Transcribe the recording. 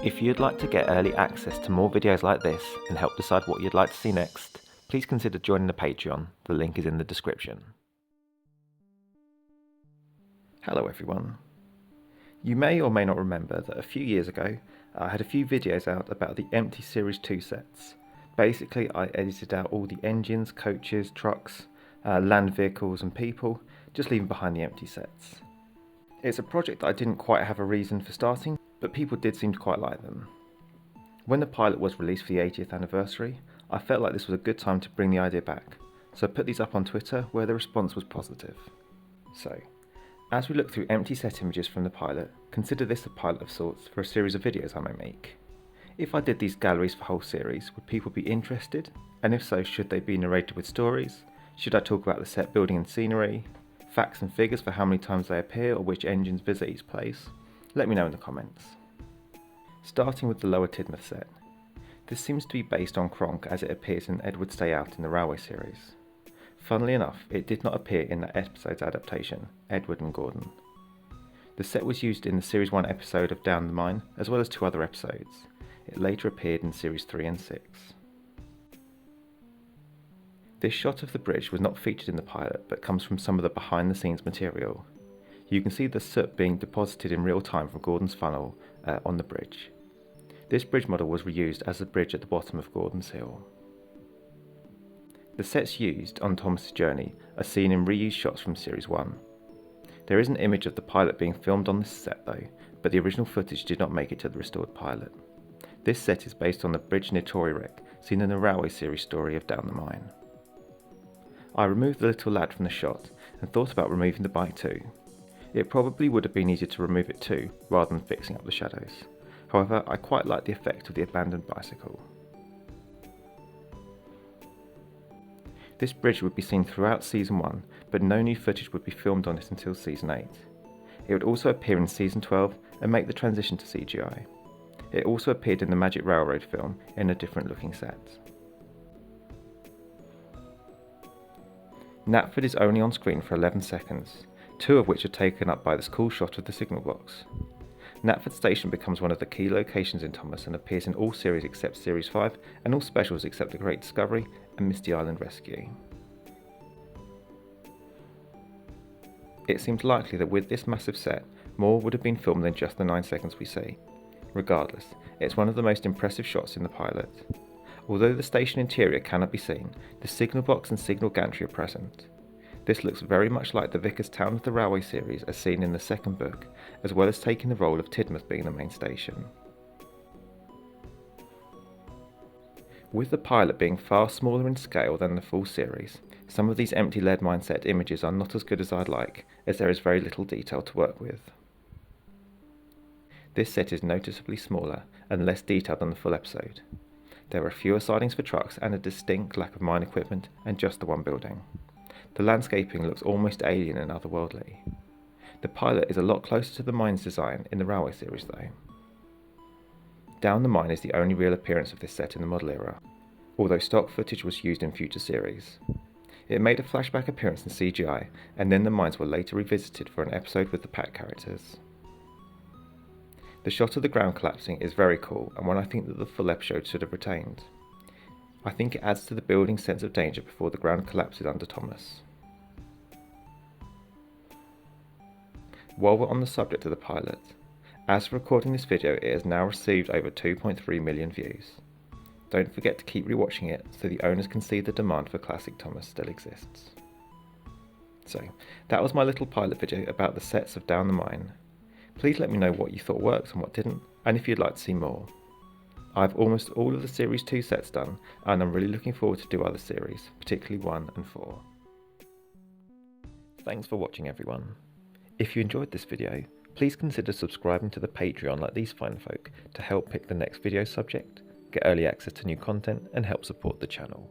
If you'd like to get early access to more videos like this and help decide what you'd like to see next, please consider joining the Patreon. The link is in the description. Hello everyone. You may or may not remember that a few years ago I had a few videos out about the empty Series 2 sets. Basically I edited out all the engines, coaches, trucks, land vehicles and people, just leaving behind the empty sets. It's a project that I didn't quite have a reason for starting, but people did seem to quite like them. When the pilot was released for the 80th anniversary, I felt like this was a good time to bring the idea back, so I put these up on Twitter where the response was positive. So, as we look through empty set images from the pilot, consider this a pilot of sorts for a series of videos I may make. If I did these galleries for whole series, would people be interested? And if so, should they be narrated with stories? Should I talk about the set building and scenery? Facts and figures for how many times they appear or which engines visit each place? Let me know in the comments. Starting with the Lower Tidmouth set. This seems to be based on Kronk as it appears in Edward's Day Out in the Railway series. Funnily enough, it did not appear in that episode's adaptation, Edward and Gordon. The set was used in the Series 1 episode of Down the Mine, as well as 2 other episodes. It later appeared in Series 3 and 6. This shot of the bridge was not featured in the pilot, but comes from some of the behind the scenes material. You can see the soot being deposited in real time from Gordon's funnel on the bridge. This bridge model was reused as the bridge at the bottom of Gordon's Hill. The sets used on Thomas's journey are seen in reused shots from Series 1. There is an image of the pilot being filmed on this set though, but the original footage did not make it to the restored pilot. This set is based on the bridge near Tory wreck seen in the Railway series story of Down the Mine. I removed the little lad from the shot and thought about removing the bike too. It probably would have been easier to remove it too, rather than fixing up the shadows. However, I quite like the effect of the abandoned bicycle. This bridge would be seen throughout Season 1, but no new footage would be filmed on it until Season 8. It would also appear in Season 12 and make the transition to CGI. It also appeared in the Magic Railroad film in a different looking set. Knapford is only on screen for 11 seconds, 2 of which are taken up by this cool shot of the signal box. Knapford Station becomes one of the key locations in Thomas and appears in all series except Series 5 and all specials except The Great Discovery and Misty Island Rescue. It seems likely that with this massive set, more would have been filmed than just the 9 seconds we see. Regardless, it's one of the most impressive shots in the pilot. Although the station interior cannot be seen, the signal box and signal gantry are present. This looks very much like the Vicar's Town of the Railway series as seen in the second book, as well as taking the role of Tidmouth being the main station. With the pilot being far smaller in scale than the full series, some of these empty lead mine set images are not as good as I'd like, as there is very little detail to work with. This set is noticeably smaller and less detailed than the full episode. There are fewer sidings for trucks and a distinct lack of mine equipment and just the one building. The landscaping looks almost alien and otherworldly. The pilot is a lot closer to the mine's design in the Railway series though. Down the Mine is the only real appearance of this set in the model era, although stock footage was used in future series. It made a flashback appearance in CGI, and then the mines were later revisited for an episode with the Pack characters. The shot of the ground collapsing is very cool and one I think that the full episode should have retained. I think it adds to the building sense of danger before the ground collapses under Thomas. While we're on the subject of the pilot, as for recording this video it has now received over 2.3 million views. Don't forget to keep rewatching it so the owners can see the demand for classic Thomas still exists. So, that was my little pilot video about the sets of Down the Mine. Please let me know what you thought worked and what didn't, and if you'd like to see more. I've almost all of the Series 2 sets done, and I'm really looking forward to do other series, particularly 1 and 4. Thanks for watching everyone. If you enjoyed this video, please consider subscribing to the Patreon like these fine folk to help pick the next video subject, get early access to new content and help support the channel.